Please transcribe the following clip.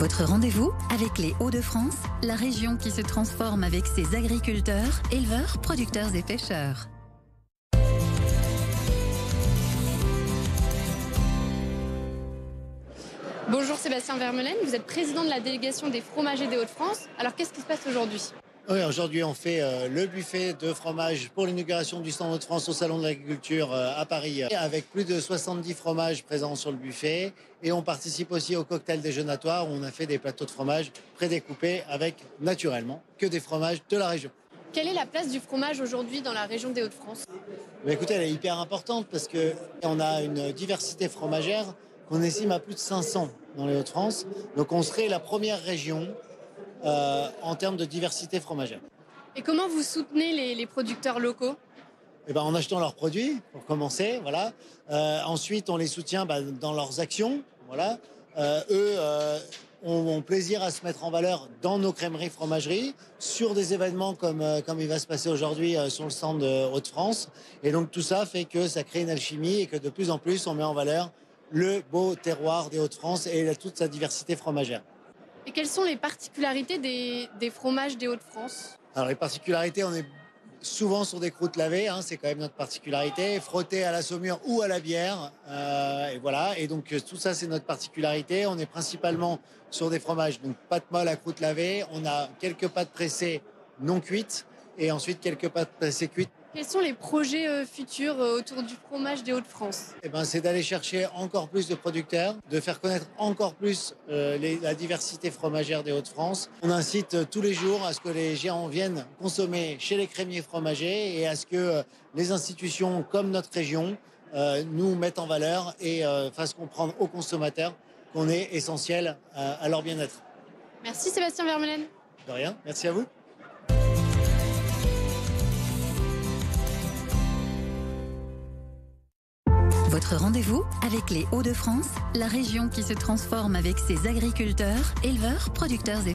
Votre rendez-vous avec les Hauts-de-France, la région qui se transforme avec ses agriculteurs, éleveurs, producteurs et pêcheurs. Bonjour Sébastien Vermeulen, vous êtes président de la délégation des fromagers des Hauts-de-France. Alors qu'est-ce qui se passe aujourd'hui ? Oui, aujourd'hui on fait le buffet de fromage pour l'inauguration du stand Hauts-de-France au Salon de l'Agriculture à Paris, avec plus de 70 fromages présents sur le buffet. Et on participe aussi au cocktail déjeunatoire où on a fait des plateaux de fromage prédécoupés avec, naturellement, que des fromages de la région. Quelle est la place du fromage aujourd'hui dans la région des Hauts-de-France ? Mais écoutez, elle est hyper importante parce qu'on a une diversité fromagère qu'on estime à plus de 500 dans les Hauts-de-France. Donc on serait la première région en termes de diversité fromagère. Et comment vous soutenez les producteurs locaux ? En achetant leurs produits, pour commencer, voilà. Ensuite, on les soutient dans leurs actions, voilà. Eux ont plaisir à se mettre en valeur dans nos crèmeries, fromageries, sur des événements comme il va se passer aujourd'hui sur le stand de Hauts-de-France. Et donc tout ça fait que ça crée une alchimie et que de plus en plus, on met en valeur le beau terroir des Hauts-de-France et toute sa diversité fromagère. Et quelles sont les particularités des fromages des Hauts-de-France ? Alors les particularités, on est souvent sur des croûtes lavées, c'est quand même notre particularité, frottées à la saumure ou à la bière, et voilà. Et donc tout ça, c'est notre particularité. On est principalement sur des fromages, donc pâte molle à croûte lavée. On a quelques pâtes pressées non cuites et ensuite quelques pâtes pressées cuites. Quels sont les projets futurs autour du fromage des Hauts-de-France ? C'est d'aller chercher encore plus de producteurs, de faire connaître encore plus la diversité fromagère des Hauts-de-France. On incite tous les jours à ce que les géants viennent consommer chez les crémiers fromagers et à ce que les institutions comme notre région nous mettent en valeur et fassent comprendre aux consommateurs qu'on est essentiel à leur bien-être. Merci Sébastien Vermeulen. De rien, merci à vous. Votre rendez-vous avec les Hauts-de-France, la région qui se transforme avec ses agriculteurs, éleveurs, producteurs et